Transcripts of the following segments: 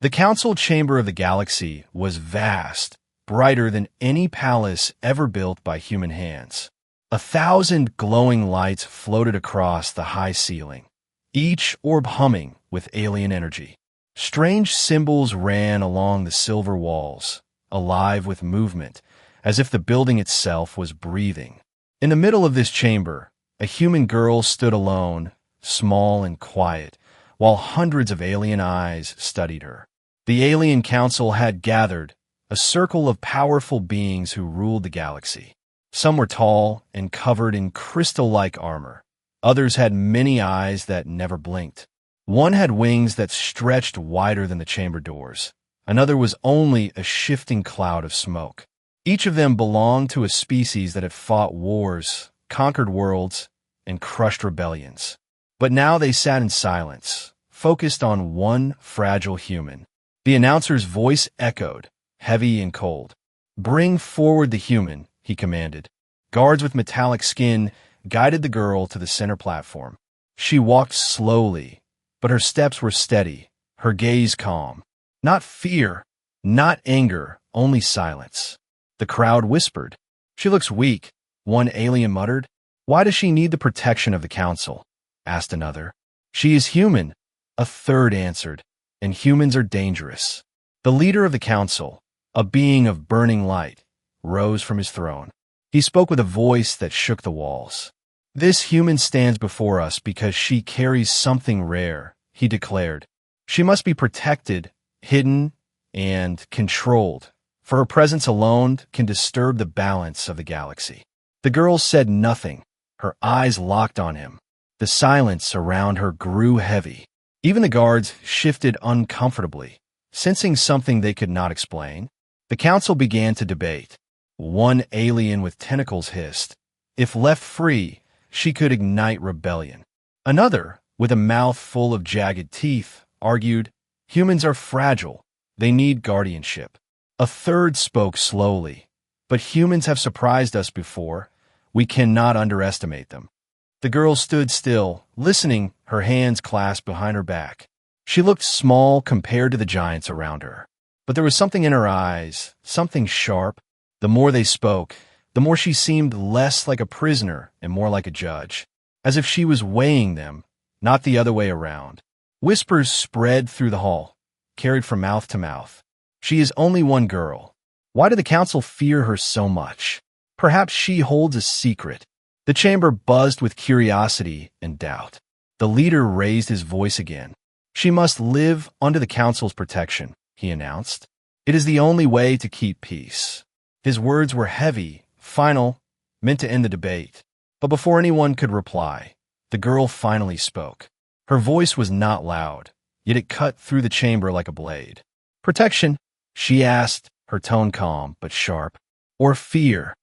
The council chamber of the galaxy was vast, brighter than any palace ever built by human hands. 1,000 glowing lights floated across the high ceiling, each orb humming with alien energy. Strange symbols ran along the silver walls, alive with movement, as if the building itself was breathing. In the middle of this chamber, a human girl stood alone, small and quiet, while hundreds of alien eyes studied her. The alien council had gathered, a circle of powerful beings who ruled the galaxy. Some were tall and covered in crystal-like armor. Others had many eyes that never blinked. One had wings that stretched wider than the chamber doors. Another was only a shifting cloud of smoke. Each of them belonged to a species that had fought wars, conquered worlds, and crushed rebellions. But now they sat in silence, focused on one fragile human. The announcer's voice echoed, heavy and cold. "Bring forward the human," he commanded. Guards with metallic skin guided the girl to the center platform. She walked slowly, but her steps were steady, her gaze calm. Not fear, not anger, only silence. The crowd whispered. "She looks weak," one alien muttered. "Why does she need the protection of the council?" asked another. "She is human," a third answered, "and humans are dangerous." The leader of the council, a being of burning light, rose from his throne. He spoke with a voice that shook the walls. "This human stands before us because she carries something rare," he declared. "She must be protected, hidden, and controlled, for her presence alone can disturb the balance of the galaxy." The girl said nothing, her eyes locked on him. The silence around her grew heavy. Even the guards shifted uncomfortably, sensing something they could not explain. The council began to debate. One alien with tentacles hissed, if left free, she could ignite rebellion. Another, with a mouth full of jagged teeth, argued, humans are fragile, they need guardianship. A third spoke slowly, but humans have surprised us before, we cannot underestimate them. The girl stood still, listening, her hands clasped behind her back. She looked small compared to the giants around her. But there was something in her eyes, something sharp. The more they spoke, the more she seemed less like a prisoner and more like a judge, as if she was weighing them, not the other way around. Whispers spread through the hall, carried from mouth to mouth. She is only one girl. Why do the council fear her so much? Perhaps she holds a secret. The chamber buzzed with curiosity and doubt. The leader raised his voice again. She must live under the council's protection, he announced. It is the only way to keep peace. His words were heavy, final, meant to end the debate. But before anyone could reply, the girl finally spoke. Her voice was not loud, yet it cut through the chamber like a blade. "Protection?" she asked, her tone calm but sharp. "Or fear?"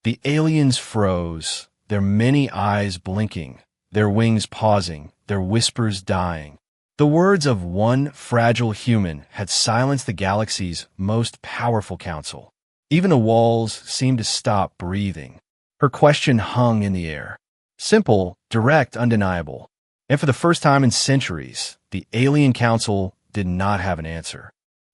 The aliens froze, their many eyes blinking, their wings pausing, their whispers dying. The words of one fragile human had silenced the galaxy's most powerful council. Even the walls seemed to stop breathing. Her question hung in the air. Simple, direct, undeniable. And for the first time in centuries, the alien council did not have an answer.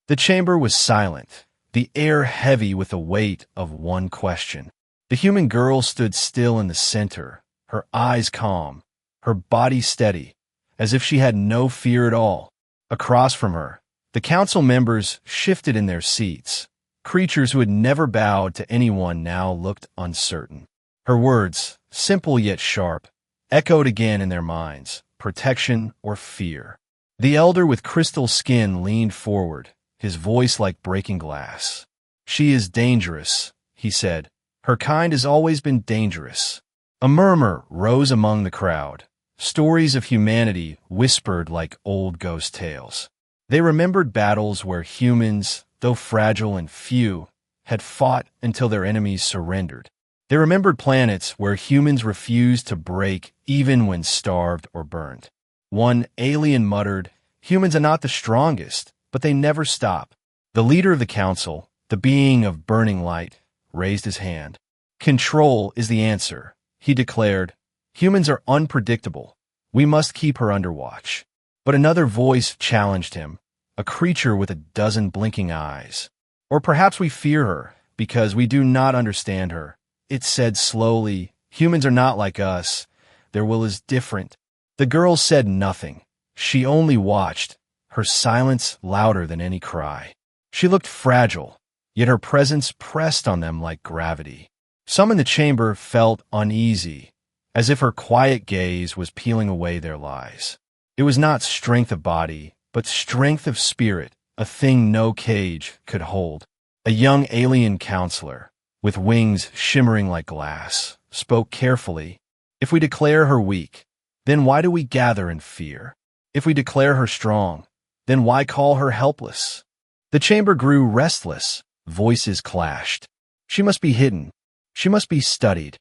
The chamber was silent, the air heavy with the weight of one question. The human girl stood still in the center, her eyes calm, her body steady, as if she had no fear at all. Across from her, the council members shifted in their seats. Creatures who had never bowed to anyone now looked uncertain. Her words, simple yet sharp, echoed again in their minds, protection or fear. The elder with crystal skin leaned forward, his voice like breaking glass. "She is dangerous," he said. "Her kind has always been dangerous." A murmur rose among the crowd. Stories of humanity whispered like old ghost tales. They remembered battles where humans, though fragile and few, had fought until their enemies surrendered. They remembered planets where humans refused to break even when starved or burned. One alien muttered, "Humans are not the strongest, but they never stop." The leader of the council, the being of burning light, raised his hand. "Control is the answer," he declared. "Humans are unpredictable. We must keep her under watch." But another voice challenged him, a creature with a dozen blinking eyes. Or perhaps we fear her because we do not understand her. It said slowly, "Humans are not like us. Their will is different." The girl said nothing. She only watched, her silence louder than any cry. She looked fragile, yet her presence pressed on them like gravity. Some in the chamber felt uneasy, as if her quiet gaze was peeling away their lies. It was not strength of body, but strength of spirit, a thing no cage could hold. A young alien counselor, with wings shimmering like glass, spoke carefully. "If we declare her weak, then why do we gather in fear? If we declare her strong, then why call her helpless?" The chamber grew restless. Voices clashed. She must be hidden. She must be studied.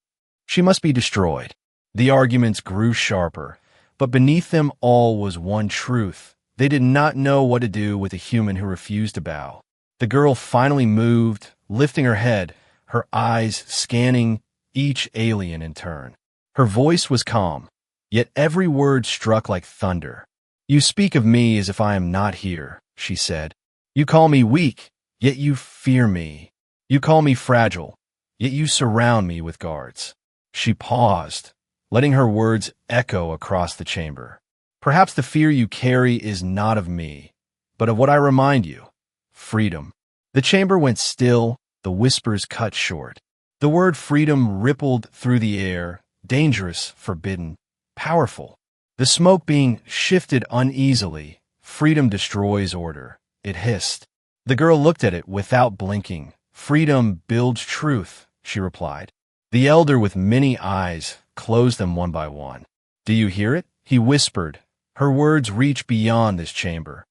She must be destroyed. The arguments grew sharper, but beneath them all was one truth. They did not know what to do with a human who refused to bow. The girl finally moved, lifting her head, her eyes scanning each alien in turn. Her voice was calm, yet every word struck like thunder. "You speak of me as if I am not here," she said. "You call me weak, yet you fear me. You call me fragile, yet you surround me with guards." She paused, letting her words echo across the chamber. "Perhaps the fear you carry is not of me, but of what I remind you. Freedom." The chamber went still, the whispers cut short. The word freedom rippled through the air, dangerous, forbidden, powerful. The smoke being shifted uneasily. "Freedom destroys order," it hissed. The girl looked at it without blinking. "Freedom builds truth," she replied. The elder with many eyes closed them one by one. "Do you hear it?" he whispered. Her words reach beyond this chamber.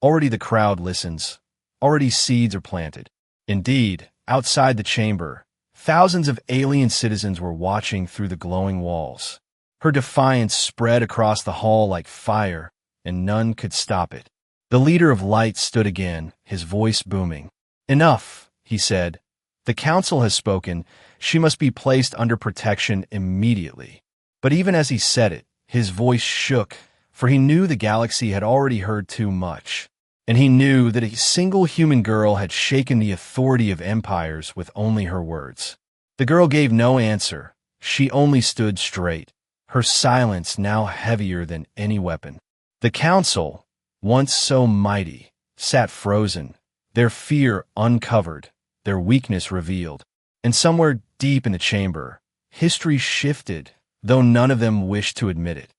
Already the crowd listens. Already seeds are planted. Indeed, outside the chamber, thousands of alien citizens were watching through the glowing walls. Her defiance spread across the hall like fire, and none could stop it. The leader of light stood again, his voice booming. "Enough," he said. "The council has spoken. She must be placed under protection immediately." But even as he said it, his voice shook, for he knew the galaxy had already heard too much. And he knew that a single human girl had shaken the authority of empires with only her words. The girl gave no answer. She only stood straight, her silence now heavier than any weapon. The council, once so mighty, sat frozen, their fear uncovered, their weakness revealed. And somewhere deep in the chamber, history shifted, though none of them wished to admit it.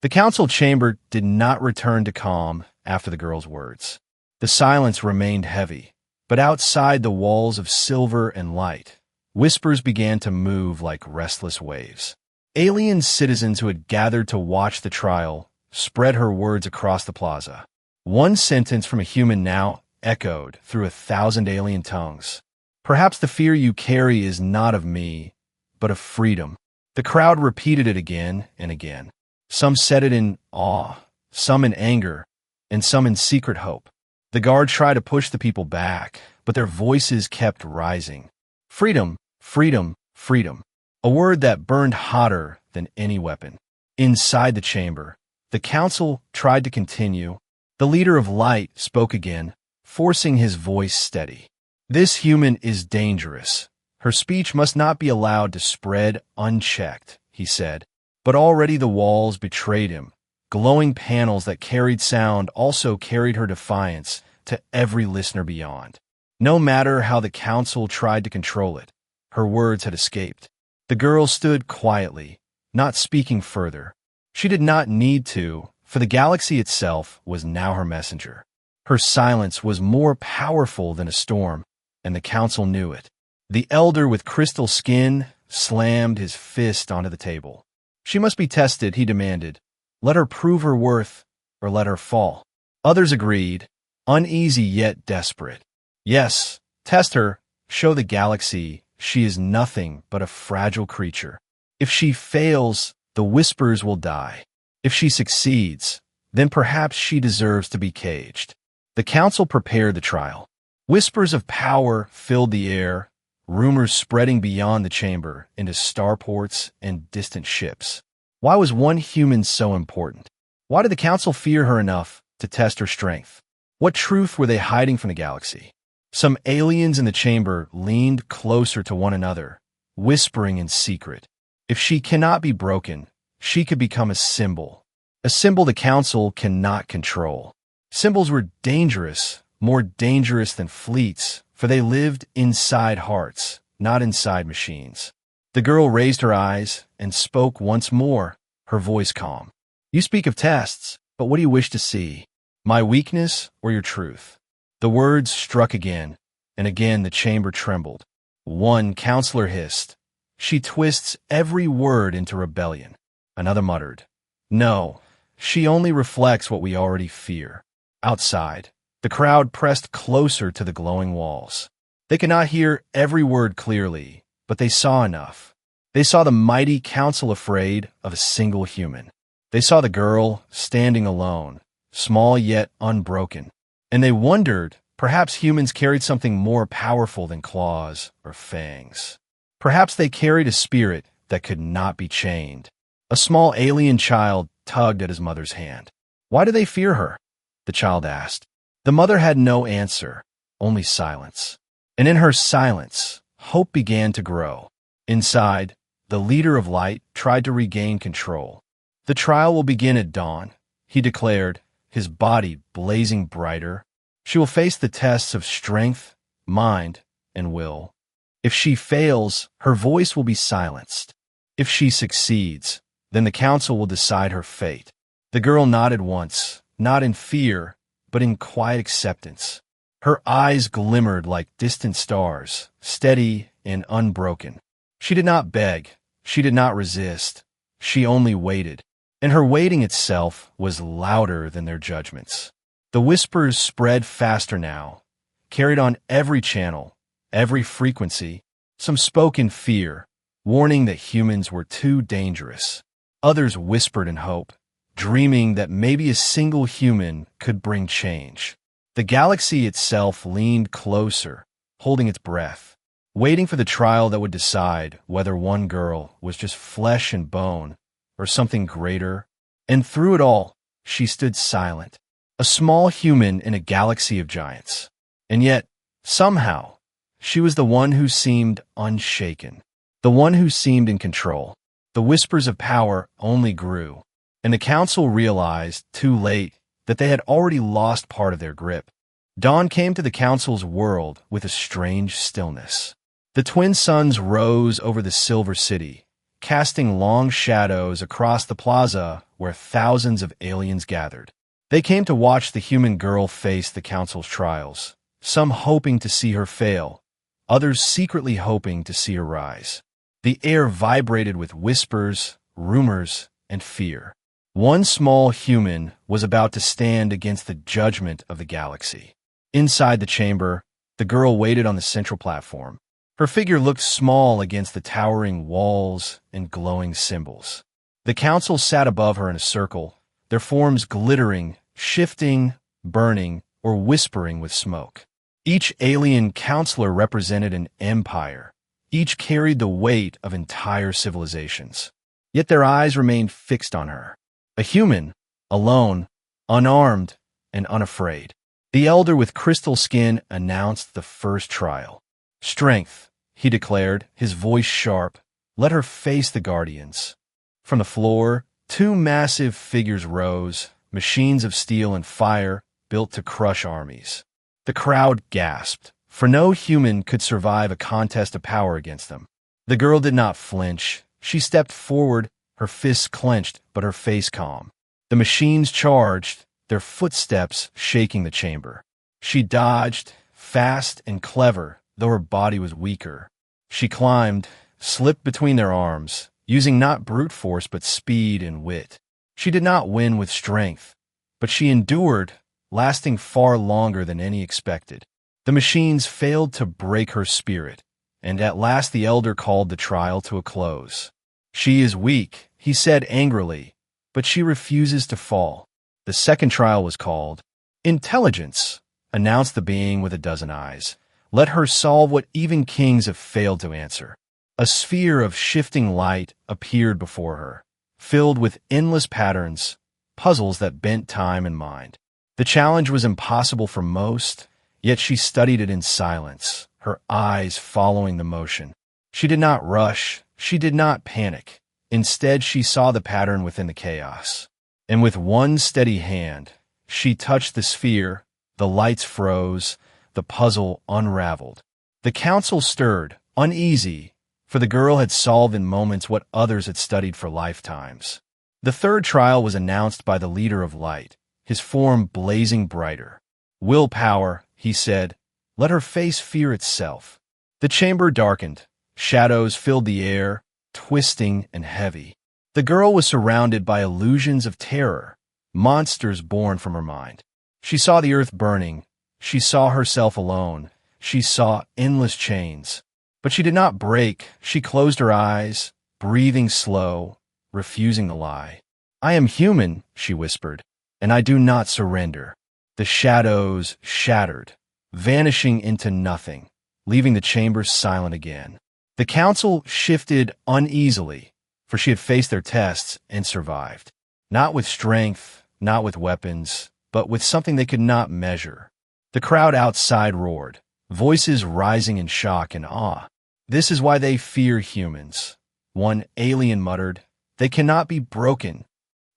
The council chamber did not return to calm after the girl's words. The silence remained heavy, but outside the walls of silver and light, whispers began to move like restless waves. Alien citizens who had gathered to watch the trial spread her words across the plaza. One sentence from a human now echoed through 1,000 alien tongues. "Perhaps the fear you carry is not of me, but of freedom." The crowd repeated it again and again. Some said it in awe, some in anger, and some in secret hope. The guard tried to push the people back, but their voices kept rising. Freedom, freedom, freedom. A word that burned hotter than any weapon. Inside the chamber, the council tried to continue. The leader of light spoke again, forcing his voice steady. "This human is dangerous. Her speech must not be allowed to spread unchecked," he said. But already the walls betrayed him. Glowing panels that carried sound also carried her defiance to every listener beyond. No matter how the council tried to control it, her words had escaped. The girl stood quietly, not speaking further. She did not need to, for the galaxy itself was now her messenger. Her silence was more powerful than a storm, and the council knew it. The elder with crystal skin slammed his fist onto the table. "She must be tested," he demanded. "Let her prove her worth, or let her fall." Others agreed, uneasy yet desperate. "Yes, test her. Show the galaxy she is nothing but a fragile creature. If she fails, the whispers will die. If she succeeds, then perhaps she deserves to be caged." The council prepared the trial. Whispers of power filled the air, rumors spreading beyond the chamber into starports and distant ships. Why was one human so important? Why did the council fear her enough to test her strength? What truth were they hiding from the galaxy? Some aliens in the chamber leaned closer to one another, whispering in secret. If she cannot be broken, she could become a symbol the council cannot control. Symbols were dangerous, more dangerous than fleets, for they lived inside hearts, not inside machines. The girl raised her eyes and spoke once more, her voice calm. You speak of tests, but what do you wish to see? My weakness or your truth? The words struck again, and again the chamber trembled. One counselor hissed, She twists every word into rebellion. Another muttered, No, she only reflects what we already fear. Outside, the crowd pressed closer to the glowing walls. They could not hear every word clearly, but they saw enough. They saw the mighty council afraid of a single human. They saw the girl standing alone, small yet unbroken. And they wondered, perhaps humans carried something more powerful than claws or fangs. Perhaps they carried a spirit that could not be chained. A small alien child tugged at his mother's hand. Why do they fear her? The child asked. The mother had no answer, only silence. And in her silence, hope began to grow. Inside, the leader of light tried to regain control. The trial will begin at dawn, he declared, his body blazing brighter. She will face the tests of strength, mind, and will. If she fails, her voice will be silenced. If she succeeds, then the council will decide her fate. The girl nodded once, not in fear, but in quiet acceptance. Her eyes glimmered like distant stars, steady and unbroken. She did not beg. She did not resist. She only waited. And her waiting itself was louder than their judgments. The whispers spread faster now, carried on every channel, every frequency. Some spoke in fear, warning that humans were too dangerous. Others whispered in hope, dreaming that maybe a single human could bring change. The galaxy itself leaned closer, holding its breath, waiting for the trial that would decide whether one girl was just flesh and bone or something greater. And through it all, she stood silent, a small human in a galaxy of giants. And yet, somehow, she was the one who seemed unshaken, the one who seemed in control. The whispers of power only grew, and the council realized, too late, that they had already lost part of their grip. Dawn came to the council's world with a strange stillness. The twin suns rose over the silver city, casting long shadows across the plaza where thousands of aliens gathered. They came to watch the human girl face the council's trials, some hoping to see her fail, others secretly hoping to see her rise. The air vibrated with whispers, rumors, and fear. One small human was about to stand against the judgment of the galaxy. Inside the chamber, the girl waited on the central platform. Her figure looked small against the towering walls and glowing symbols. The council sat above her in a circle, their forms glittering, shifting, burning, or whispering with smoke. Each alien counselor represented an empire. Each carried the weight of entire civilizations. Yet their eyes remained fixed on her. A human, alone, unarmed, and unafraid. The elder with crystal skin announced the first trial. Strength, he declared, his voice sharp. Let her face the guardians. From the floor, two massive figures rose, machines of steel and fire built to crush armies. The crowd gasped, for no human could survive a contest of power against them. The girl did not flinch. She stepped forward, her fists clenched, but her face calm. The machines charged, their footsteps shaking the chamber. She dodged, fast and clever, though her body was weaker. She climbed, slipped between their arms, using not brute force but speed and wit. She did not win with strength, but she endured, lasting far longer than any expected. The machines failed to break her spirit, and at last the elder called the trial to a close. She is weak, he said angrily, but she refuses to fall. The second trial was called. Intelligence, announced the being with a dozen eyes. Let her solve what even kings have failed to answer. A sphere of shifting light appeared before her, filled with endless patterns, puzzles that bent time and mind. The challenge was impossible for most, yet she studied it in silence, her eyes following the motion. She did not rush, she did not panic. Instead, she saw the pattern within the chaos. And with one steady hand, she touched the sphere, the lights froze, the puzzle unraveled. The council stirred, uneasy, for the girl had solved in moments what others had studied for lifetimes. The third trial was announced by the leader of light, his form blazing brighter. Willpower, he said, let her face fear itself. The chamber darkened, shadows filled the air, twisting and heavy. The girl was surrounded by illusions of terror, monsters born from her mind. She saw the earth burning, she saw herself alone, she saw endless chains. But she did not break, she closed her eyes, breathing slow, refusing to lie. I am human, she whispered, and I do not surrender. The shadows shattered, vanishing into nothing, leaving the chamber silent again. The council shifted uneasily, for she had faced their tests and survived. Not with strength, not with weapons, but with something they could not measure. The crowd outside roared, voices rising in shock and awe. This is why they fear humans. One alien muttered, they cannot be broken.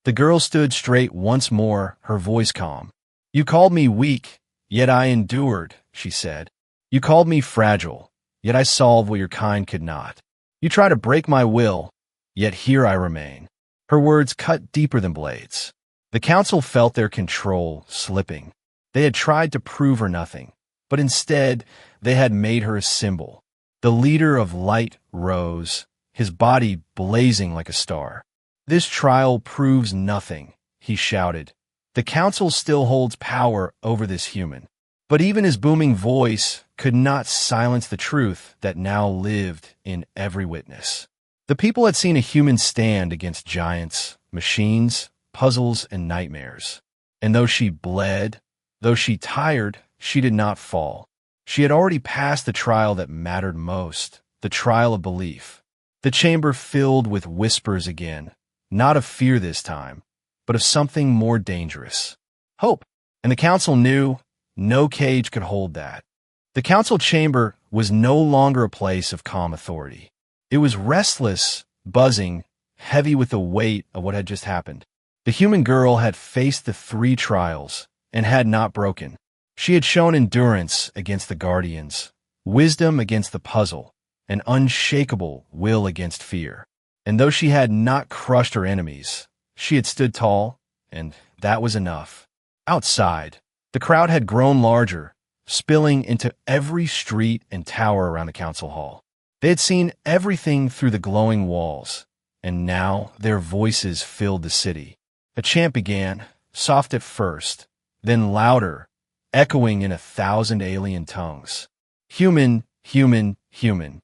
The girl stood straight once more, her voice calm. You called me weak, yet I endured, she said. You called me fragile, yet I solved what your kind could not. You try to break my will, yet here I remain. Her words cut deeper than blades. The council felt their control slipping. They had tried to prove her nothing, but instead they had made her a symbol. The leader of light rose, his body blazing like a star. This trial proves nothing, he shouted. The council still holds power over this human. But even his booming voice could not silence the truth that now lived in every witness. The people had seen a human stand against giants, machines, puzzles, and nightmares. And though she bled, though she tired, she did not fall. She had already passed the trial that mattered most, the trial of belief. The chamber filled with whispers again, not of fear this time, but of something more dangerous. Hope. And the council knew no cage could hold that. The council chamber was no longer a place of calm authority. It was restless, buzzing, heavy with the weight of what had just happened. The human girl had faced the 3 trials and had not broken. She had shown endurance against the guardians, wisdom against the puzzle, an unshakable will against fear. And though she had not crushed her enemies, she had stood tall, and that was enough. Outside, the crowd had grown larger, spilling into every street and tower around the council hall. They had seen everything through the glowing walls, and now their voices filled the city. A chant began, soft at first, then louder, echoing in 1,000 alien tongues. Human, human, human.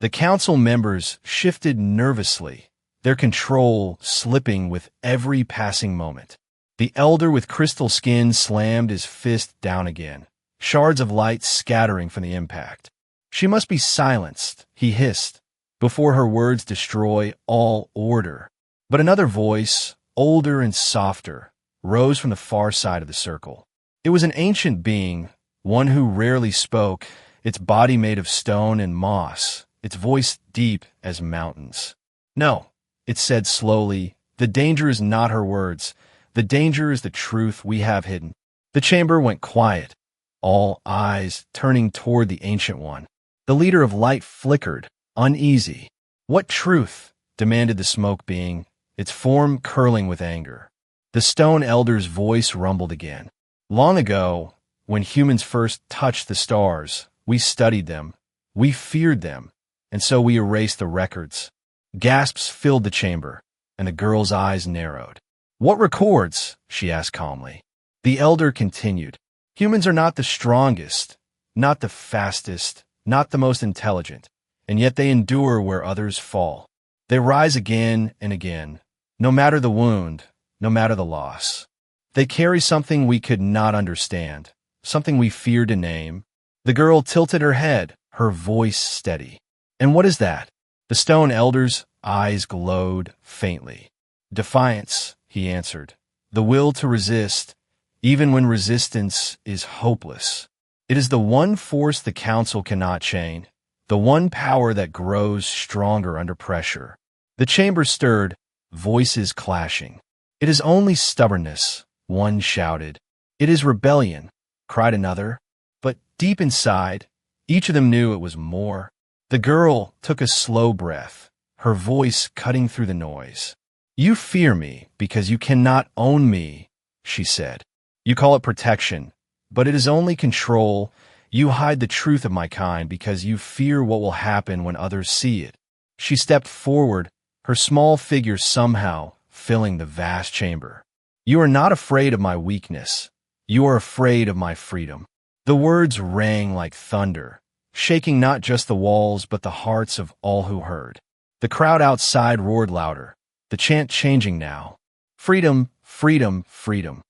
The council members shifted nervously, their control slipping with every passing moment. The elder with crystal skin slammed his fist down again, shards of light scattering from the impact. She must be silenced, he hissed, before her words destroy all order. But another voice, older and softer, rose from the far side of the circle. It was an ancient being, one who rarely spoke, its body made of stone and moss, its voice deep as mountains. No, it said slowly, the danger is not her words. The danger is the truth we have hidden. The chamber went quiet, all eyes turning toward the Ancient One. The leader of light flickered, uneasy. What truth? Demanded the smoke being, its form curling with anger. The stone elder's voice rumbled again. Long ago, when humans first touched the stars, we studied them, we feared them, and so we erased the records. Gasps filled the chamber, and the girl's eyes narrowed. What records? She asked calmly. The elder continued. Humans are not the strongest, not the fastest, not the most intelligent, and yet they endure where others fall. They rise again and again, no matter the wound, no matter the loss. They carry something we could not understand, something we feared to name. The girl tilted her head, her voice steady. And what is that? The stone elder's eyes glowed faintly. Defiance, he answered. The will to resist, even when resistance is hopeless. It is the one force the council cannot chain, the one power that grows stronger under pressure. The chamber stirred, voices clashing. "It is only stubbornness," one shouted. "It is rebellion," cried another. But deep inside, each of them knew it was more. The girl took a slow breath, her voice cutting through the noise. "You fear me because you cannot own me," she said. "You call it protection, but it is only control. You hide the truth of my kind because you fear what will happen when others see it." She stepped forward, her small figure somehow filling the vast chamber. "You are not afraid of my weakness. You are afraid of my freedom." The words rang like thunder, shaking not just the walls but the hearts of all who heard. The crowd outside roared louder, the chant changing now. "Freedom, freedom, freedom."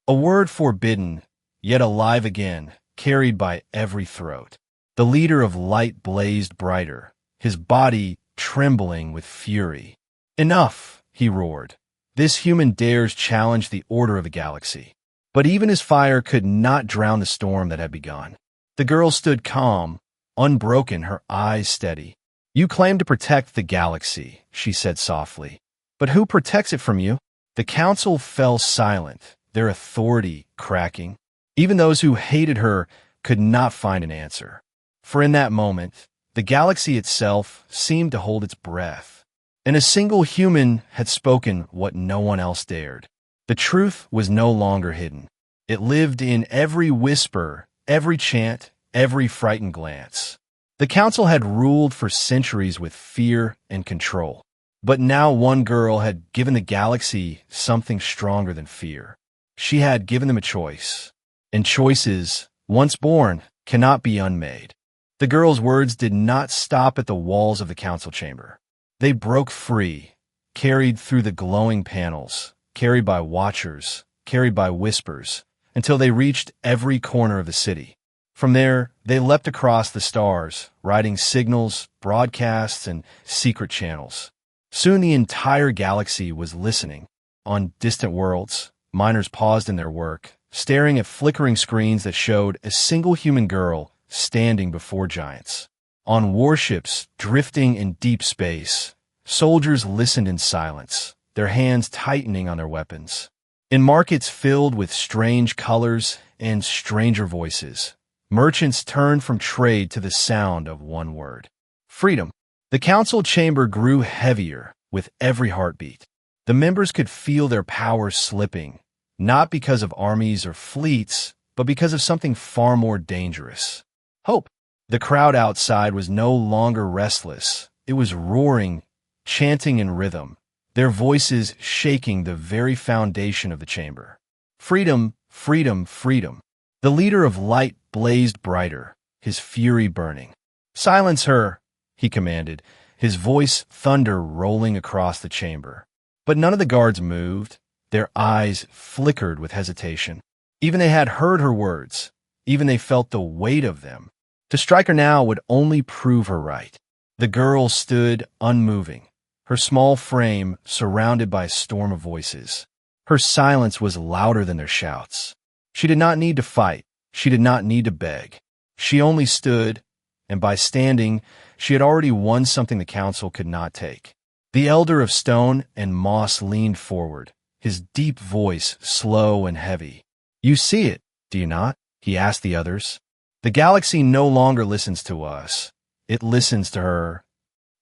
A word forbidden, yet alive again, carried by every throat. The leader of light blazed brighter, his body trembling with fury. "Enough," he roared. "This human dares challenge the order of the galaxy." But even his fire could not drown the storm that had begun. The girl stood calm, unbroken, her eyes steady. "You claim to protect the galaxy," she said softly. "But who protects it from you?" The council fell silent, their authority cracking. Even those who hated her could not find an answer. For in that moment, the galaxy itself seemed to hold its breath. And a single human had spoken what no one else dared. The truth was no longer hidden. It lived in every whisper, every chant, every frightened glance. The council had ruled for centuries with fear and control. But now one girl had given the galaxy something stronger than fear. She had given them a choice. And choices, once born, cannot be unmade. The girl's words did not stop at the walls of the council chamber. They broke free, carried through the glowing panels, carried by watchers, carried by whispers, until they reached every corner of the city. From there, they leapt across the stars, riding signals, broadcasts, and secret channels. Soon the entire galaxy was listening. On distant worlds, miners paused in their work, staring at flickering screens that showed a single human girl standing before giants. On warships drifting in deep space, soldiers listened in silence, their hands tightening on their weapons. In markets filled with strange colors and stranger voices, merchants turned from trade to the sound of one word: freedom. The council chamber grew heavier with every heartbeat. The members could feel their power slipping, not because of armies or fleets, but because of something far more dangerous: hope. The crowd outside was no longer restless. It was roaring, chanting in rhythm, their voices shaking the very foundation of the chamber. Freedom, freedom, freedom. The leader of light blazed brighter, his fury burning. "Silence her," he commanded, his voice thunder rolling across the chamber. But none of the guards moved. Their eyes flickered with hesitation. Even they had heard her words. Even they felt the weight of them. To strike her now would only prove her right. The girl stood unmoving, her small frame surrounded by a storm of voices. Her silence was louder than their shouts. She did not need to fight. She did not need to beg. She only stood, and by standing, she had already won something the council could not take. The elder of stone and moss leaned forward, his deep voice slow and heavy. "You see it, do you not?" he asked the others. "The galaxy no longer listens to us. It listens to her."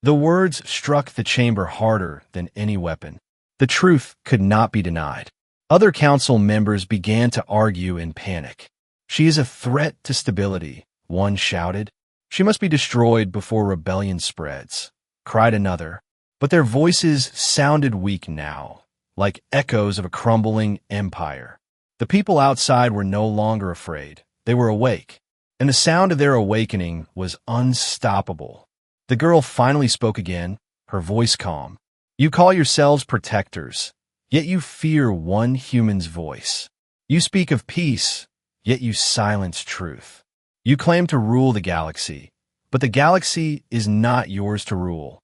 The words struck the chamber harder than any weapon. The truth could not be denied. Other council members began to argue in panic. "She is a threat to stability," one shouted. "She must be destroyed before rebellion spreads," cried another. But their voices sounded weak now, like echoes of a crumbling empire. The people outside were no longer afraid. They were awake, and the sound of their awakening was unstoppable. The girl finally spoke again, her voice calm. "You call yourselves protectors, yet you fear one human's voice. You speak of peace, yet you silence truth. You claim to rule the galaxy, but the galaxy is not yours to rule."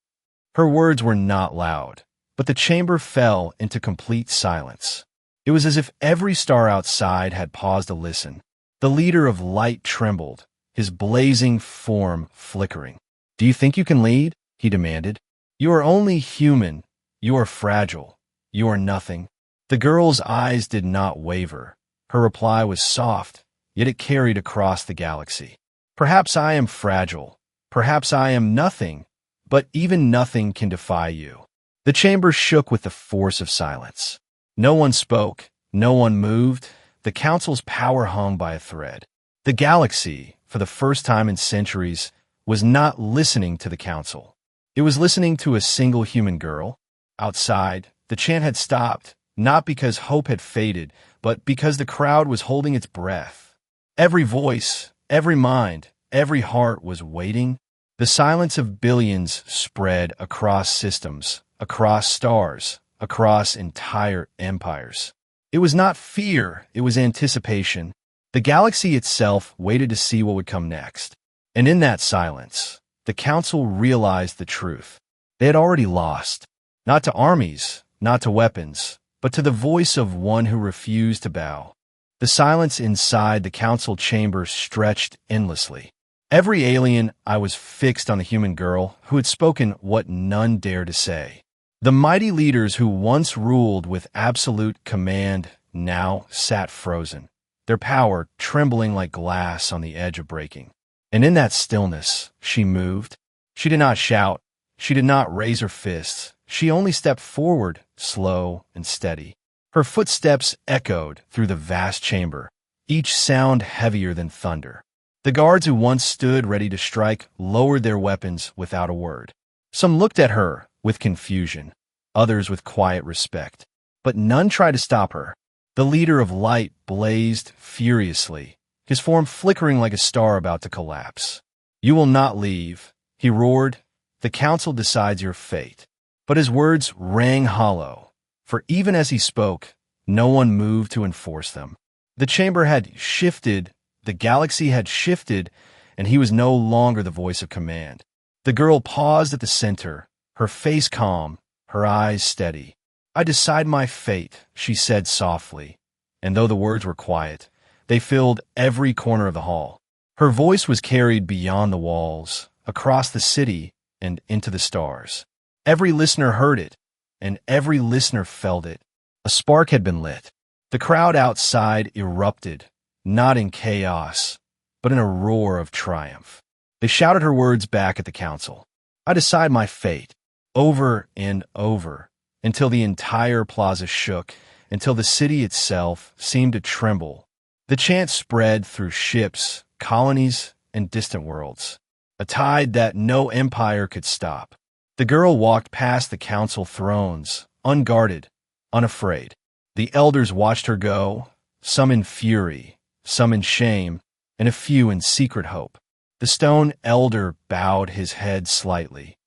Her words were not loud, but the chamber fell into complete silence. It was as if every star outside had paused to listen. The leader of light trembled, his blazing form flickering. "Do you think you can lead?" he demanded. "You are only human. You are fragile. You are nothing." The girl's eyes did not waver. Her reply was soft, yet it carried across the galaxy. "Perhaps I am fragile. Perhaps I am nothing, but even nothing can defy you." The chamber shook with the force of silence. No one spoke. No one moved. The council's power hung by a thread. The galaxy, for the first time in centuries, was not listening to the council. It was listening to a single human girl. Outside, the chant had stopped, not because hope had faded, but because the crowd was holding its breath. Every voice, every mind, every heart was waiting. The silence of billions spread across systems, across stars, across entire empires. It was not fear, it was anticipation. The galaxy itself waited to see what would come next. And in that silence, the council realized the truth. They had already lost. Not to armies, not to weapons, but to the voice of one who refused to bow. The silence inside the council chamber stretched endlessly. Every alien eye was fixed on the human girl who had spoken what none dared to say. The mighty leaders who once ruled with absolute command now sat frozen, their power trembling like glass on the edge of breaking. And in that stillness, she moved. She did not shout. She did not raise her fists. She only stepped forward, slow and steady. Her footsteps echoed through the vast chamber, each sound heavier than thunder. The guards who once stood ready to strike lowered their weapons without a word. Some looked at her with confusion, others with quiet respect, but none tried to stop her. The leader of light blazed furiously, his form flickering like a star about to collapse. "You will not leave," he roared. "The council decides your fate." But his words rang hollow, for even as he spoke, no one moved to enforce them. The chamber had shifted, the galaxy had shifted, and he was no longer the voice of command. The girl paused at the center, her face calm, her eyes steady. "I decide my fate," she said softly, and though the words were quiet, they filled every corner of the hall. Her voice was carried beyond the walls, across the city, and into the stars. Every listener heard it, and every listener felt it. A spark had been lit. The crowd outside erupted, not in chaos, but in a roar of triumph. They shouted her words back at the council. "I decide my fate," over and over, until the entire plaza shook, until the city itself seemed to tremble. The chant spread through ships, colonies, and distant worlds, a tide that no empire could stop. The girl walked past the council thrones, unguarded, unafraid. The elders watched her go, some in fury, some in shame, and a few in secret hope. The stone elder bowed his head slightly,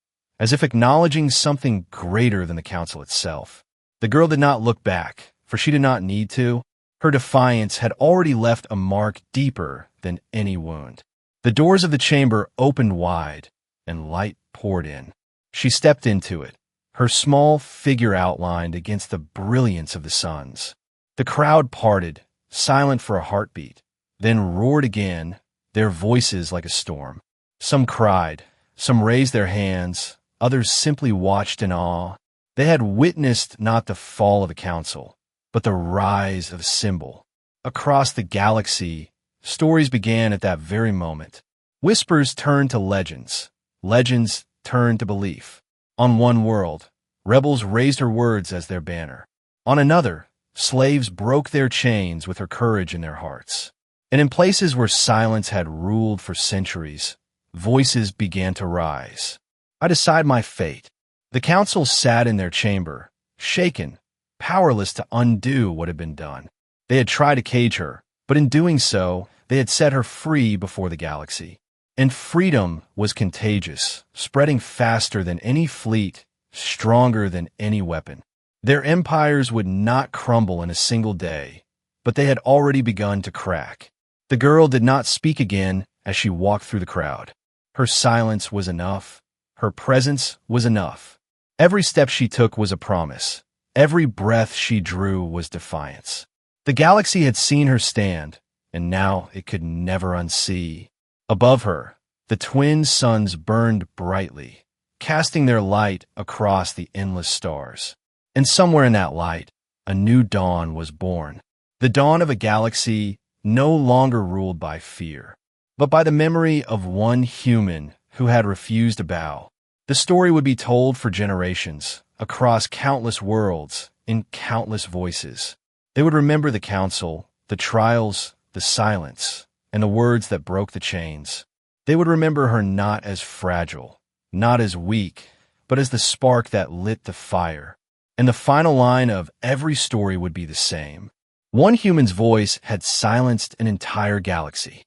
as if acknowledging something greater than the council itself. The girl did not look back, for she did not need to. Her defiance had already left a mark deeper than any wound. The doors of the chamber opened wide, and light poured in. She stepped into it, her small figure outlined against the brilliance of the suns. The crowd parted, silent for a heartbeat, then roared again, their voices like a storm. Some cried, some raised their hands, others simply watched in awe. They had witnessed not the fall of the council, but the rise of a symbol. Across the galaxy, stories began at that very moment. Whispers turned to legends. Legends turned to belief. On one world, rebels raised her words as their banner. On another, slaves broke their chains with her courage in their hearts. And in places where silence had ruled for centuries, voices began to rise. "I decide my fate." The council sat in their chamber, shaken, powerless to undo what had been done. They had tried to cage her, but in doing so, they had set her free before the galaxy. And freedom was contagious, spreading faster than any fleet, stronger than any weapon. Their empires would not crumble in a single day, but they had already begun to crack. The girl did not speak again as she walked through the crowd. Her silence was enough. Her presence was enough. Every step she took was a promise. Every breath she drew was defiance. The galaxy had seen her stand, and now it could never unsee. Above her, the twin suns burned brightly, casting their light across the endless stars. And somewhere in that light, a new dawn was born. The dawn of a galaxy no longer ruled by fear, but by the memory of one human who had refused to bow. The story would be told for generations, across countless worlds, in countless voices. They would remember the council, the trials, the silence, and the words that broke the chains. They would remember her not as fragile, not as weak, but as the spark that lit the fire. And the final line of every story would be the same. One human's voice had silenced an entire galaxy.